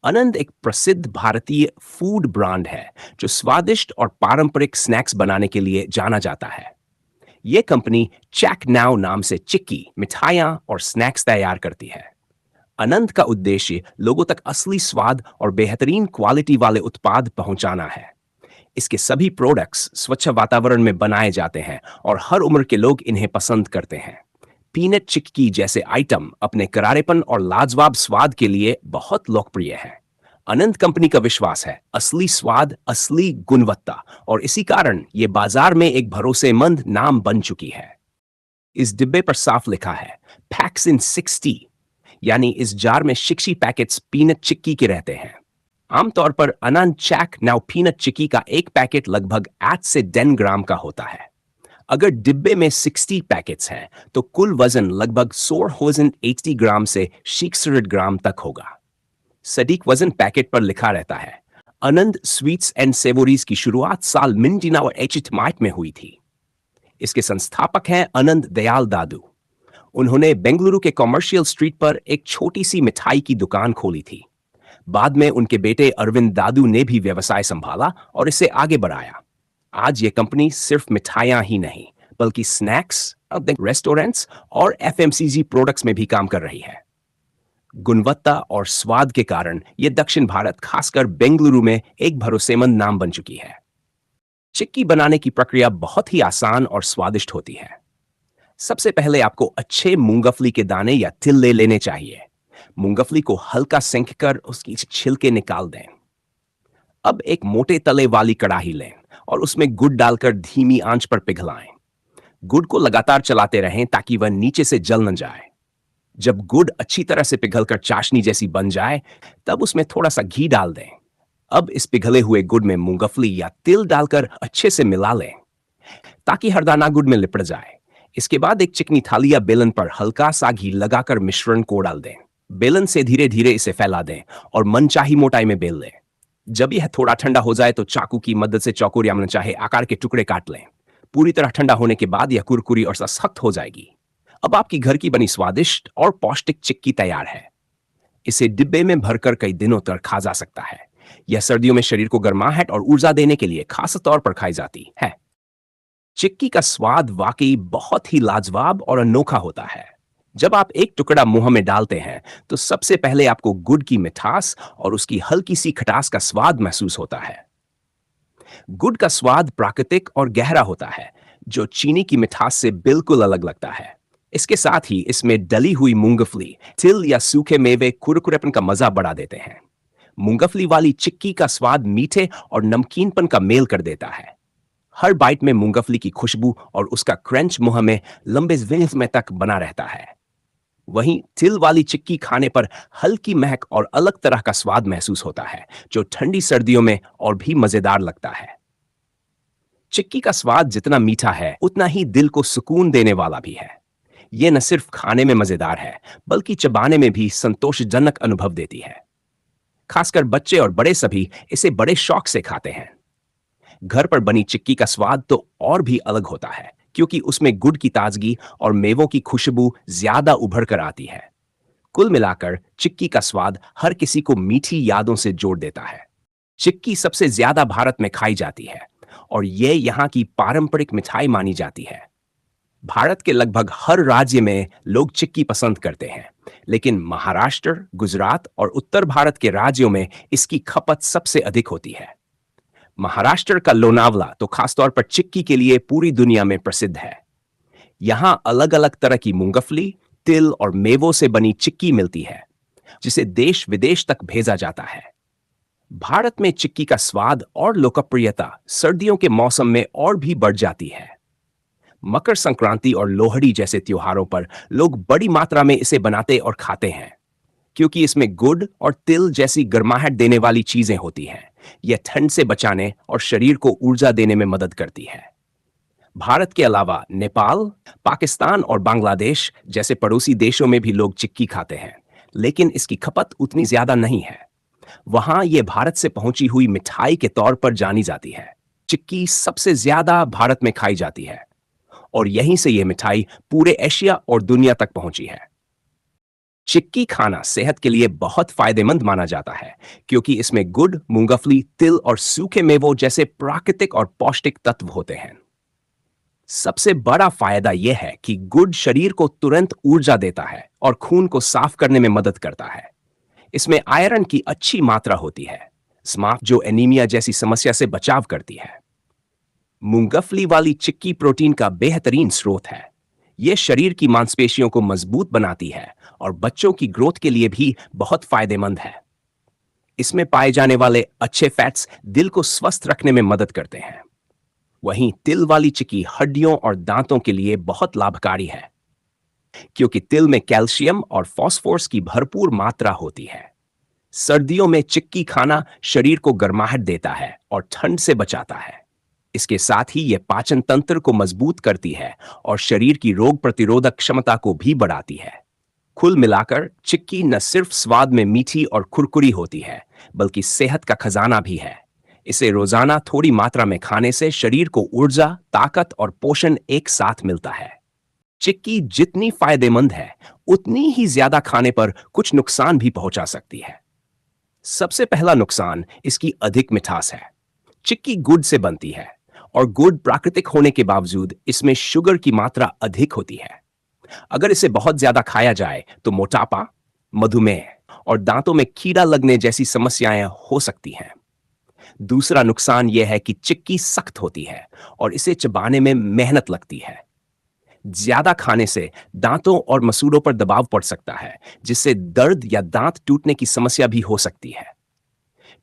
आनंद एक प्रसिद्ध भारतीय फूड ब्रांड है जो स्वादिष्ट और पारंपरिक स्नैक्स बनाने के लिए जाना जाता है। यह कंपनी चैक नाउ नाम से चिक्की, मिठाइयाँ और स्नैक्स तैयार करती है। आनंद का उद्देश्य लोगों तक असली स्वाद और बेहतरीन क्वालिटी वाले उत्पाद पहुंचाना है। इसके सभी प्रोडक्ट्स स्वच्छ वातावरण में बनाए जाते हैं और हर उम्र के लोग इन्हें पसंद करते हैं। पीनट चिक्की जैसे आइटम अपने करारेपन और लाजवाब स्वाद के लिए बहुत लोकप्रिय है। अनंत कंपनी का विश्वास है असली स्वाद, असली गुणवत्ता, और इसी कारण ये बाजार में एक भरोसेमंद नाम बन चुकी है। इस डिब्बे पर साफ लिखा है पैक्स इन 60, यानी इस जार में 60 पैकेट्स पीनट चिक्की के रहते हैं। आमतौर पर अनंत चैक नाउ पीनट चिक्की का एक पैकेट लगभग 8 से 10 ग्राम का होता है। अगर डिब्बे में 60 पैकेट्स हैं तो कुल वजन लगभग 480 ग्राम से 600 ग्राम तक होगा। सटीक वजन पैकेट पर लिखा रहता है। आनंद स्वीट्स एंड सेवोरीज की शुरुआत साल 1988 में हुई थी। इसके संस्थापक हैं आनंद दयाल दादू। उन्होंने बेंगलुरु के कॉमर्शियल स्ट्रीट पर एक छोटी सी मिठाई की दुकान खोली थी। बाद में उनके बेटे अरविंद दादू ने भी व्यवसाय संभाला और इसे आगे बढ़ाया। आज ये कंपनी सिर्फ मिठाइयां ही नहीं बल्कि स्नैक्स, रेस्टोरेंट्स और एफएमसीजी प्रोडक्ट्स में भी काम कर रही है। गुणवत्ता और स्वाद के कारण यह दक्षिण भारत, खासकर बेंगलुरु में एक भरोसेमंद नाम बन चुकी है। चिक्की बनाने की प्रक्रिया बहुत ही आसान और स्वादिष्ट होती है। सबसे पहले आपको अच्छे मूंगफली के दाने या तिल ले लेने चाहिए। मूंगफली को हल्का सेंक कर उसकी छिलके निकाल दें। अब एक मोटे तले वाली कढ़ाई लें और उसमें गुड़ डालकर धीमी आंच पर पिघलाएं। गुड़ को लगातार चलाते रहें ताकि वह नीचे से जल न जाए। जब गुड़ अच्छी तरह से पिघलकर चाशनी जैसी बन जाए, तब उसमें थोड़ा सा घी डाल दें। अब इस पिघले हुए गुड़ में मूंगफली या तिल डालकर अच्छे से मिला लें ताकि हर दाना गुड़ में लिपट जाए। इसके बाद एक चिकनी थाली या बेलन पर हल्का सा घी लगाकर मिश्रण को डाल दें। बेलन से धीरे धीरे इसे फैला दें और मनचाही मोटाई में बेल लें। जब यह थोड़ा ठंडा हो जाए तो चाकू की मदद से चौकोर या मनचाहे आकार के टुकड़े काट लें। पूरी तरह ठंडा होने के बाद यह कुरकुरी और सख्त हो जाएगी। अब आपकी घर की बनी स्वादिष्ट और पौष्टिक चिक्की तैयार है। इसे डिब्बे में भरकर कई दिनों तक खा जा सकता है। यह सर्दियों में शरीर को गर्माहट और ऊर्जा देने के लिए खास तौर पर खाई जाती है। चिक्की का स्वाद वाकई बहुत ही लाजवाब और अनोखा होता है। जब आप एक टुकड़ा मुंह में डालते हैं तो सबसे पहले आपको गुड़ की मिठास और उसकी हल्की सी खटास का स्वाद महसूस होता है। गुड़ का स्वाद प्राकृतिक और गहरा होता है, जो चीनी की मिठास से बिल्कुल अलग लगता है। इसके साथ ही इसमें डली हुई मूंगफली, तिल या सूखे मेवे कुरकुरेपन का मजा बढ़ा देते हैं। मूंगफली वाली चिक्की का स्वाद मीठे और नमकीनपन का मेल कर देता है। हर बाइट में मूंगफली की खुशबू और उसका क्रंच मुंह में लंबे समय तक बना रहता है। वहीं तिल वाली चिक्की खाने पर हल्की महक और अलग तरह का स्वाद महसूस होता है, जो ठंडी सर्दियों में और भी मजेदार लगता है। चिक्की का स्वाद जितना मीठा है उतना ही दिल को सुकून देने वाला भी है। यह न सिर्फ खाने में मजेदार है बल्कि चबाने में भी संतोषजनक अनुभव देती है। खासकर बच्चे और बड़े सभी इसे बड़े शौक से खाते हैं। घर पर बनी चिक्की का स्वाद तो और भी अलग होता है, क्योंकि उसमें गुड़ की ताजगी और मेवों की खुशबू ज्यादा उभर कर आती है। कुल मिलाकर चिक्की का स्वाद हर किसी को मीठी यादों से जोड़ देता है। चिक्की सबसे ज्यादा भारत में खाई जाती है और यह यहाँ की पारंपरिक मिठाई मानी जाती है। भारत के लगभग हर राज्य में लोग चिक्की पसंद करते हैं, लेकिन महाराष्ट्र, गुजरात और उत्तर भारत के राज्यों में इसकी खपत सबसे अधिक होती है। महाराष्ट्र का लोनावला तो खासतौर पर चिक्की के लिए पूरी दुनिया में प्रसिद्ध है। यहां अलग अलग तरह की मूंगफली, तिल और मेवों से बनी चिक्की मिलती है, जिसे देश विदेश तक भेजा जाता है। भारत में चिक्की का स्वाद और लोकप्रियता सर्दियों के मौसम में और भी बढ़ जाती है। मकर संक्रांति और लोहड़ी जैसे त्योहारों पर लोग बड़ी मात्रा में इसे बनाते और खाते हैं, क्योंकि इसमें गुड़ और तिल जैसी गर्माहट देने वाली चीजें होती हैं। यह ठंड से बचाने और शरीर को ऊर्जा देने में मदद करती है। भारत के अलावा नेपाल, पाकिस्तान और बांग्लादेश जैसे पड़ोसी देशों में भी लोग चिक्की खाते हैं, लेकिन इसकी खपत उतनी ज्यादा नहीं है। वहां यह भारत से पहुंची हुई मिठाई के तौर पर जानी जाती है। चिक्की सबसे ज्यादा भारत में खाई जाती है और यहीं से यह मिठाई पूरे एशिया और दुनिया तक पहुंची है। चिक्की खाना सेहत के लिए बहुत फायदेमंद माना जाता है क्योंकि इसमें गुड़, मूंगफली, तिल और सूखे मेवों जैसे प्राकृतिक और पौष्टिक तत्व होते हैं। सबसे बड़ा फायदा यह है कि गुड़ शरीर को तुरंत ऊर्जा देता है और खून को साफ करने में मदद करता है। इसमें आयरन की अच्छी मात्रा होती है, स्मार्ट जो एनीमिया जैसी समस्या से बचाव करती है। मूंगफली वाली चिक्की प्रोटीन का बेहतरीन स्रोत है। यह शरीर की मांसपेशियों को मजबूत बनाती है और बच्चों की ग्रोथ के लिए भी बहुत फायदेमंद है। इसमें पाए जाने वाले अच्छे फैट्स दिल को स्वस्थ रखने में मदद करते हैं। वहीं तिल वाली चिक्की हड्डियों और दांतों के लिए बहुत लाभकारी है क्योंकि तिल में कैल्शियम और फास्फोरस की भरपूर मात्रा होती है। सर्दियों में चिक्की खाना शरीर को गर्माहट देता है और ठंड से बचाता है। इसके साथ ही यह पाचन तंत्र को मजबूत करती है और शरीर की रोग प्रतिरोधक क्षमता को भी बढ़ाती है। कुल मिलाकर चिक्की न सिर्फ स्वाद में मीठी और कुरकुरी होती है, बल्कि सेहत का खजाना भी है। इसे रोजाना थोड़ी मात्रा में खाने से शरीर को ऊर्जा, ताकत और पोषण एक साथ मिलता है। चिक्की जितनी फायदेमंद है, उतनी ही ज्यादा खाने पर कुछ नुकसान भी पहुंचा सकती है। सबसे पहला नुकसान इसकी अधिक मिठास है। चिक्की गुड़ से बनती है और गुड़ प्राकृतिक होने के बावजूद इसमें शुगर की मात्रा अधिक होती है। अगर इसे बहुत ज्यादा खाया जाए तो मोटापा, मधुमेह और दांतों में कीड़ा लगने जैसी समस्याएं हो सकती हैं। दूसरा नुकसान यह है कि चिक्की सख्त होती है और इसे चबाने में मेहनत लगती है। ज्यादा खाने से दांतों और मसूड़ों पर दबाव पड़ सकता है, जिससे दर्द या दांत टूटने की समस्या भी हो सकती है।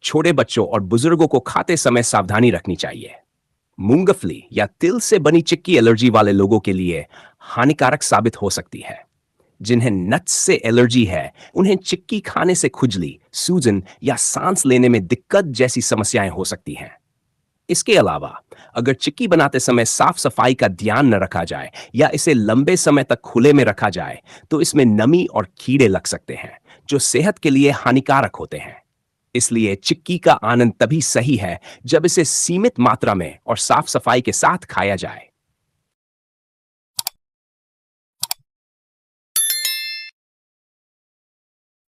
छोटे बच्चों और बुजुर्गों को खाते समय सावधानी रखनी चाहिए। मूंगफली या तिल से बनी चिक्की एलर्जी वाले लोगों के लिए हानिकारक साबित हो सकती है। जिन्हें नट्स से एलर्जी है, उन्हें चिक्की खाने से खुजली, सूजन या सांस लेने में दिक्कत जैसी समस्याएं हो सकती हैं। इसके अलावा अगर चिक्की बनाते समय साफ सफाई का ध्यान न रखा जाए या इसे लंबे समय तक खुले में रखा जाए तो इसमें नमी और कीड़े लग सकते हैं, जो सेहत के लिए हानिकारक होते हैं। इसलिए चिक्की का आनंद तभी सही है जब इसे सीमित मात्रा में और साफ सफाई के साथ खाया जाए।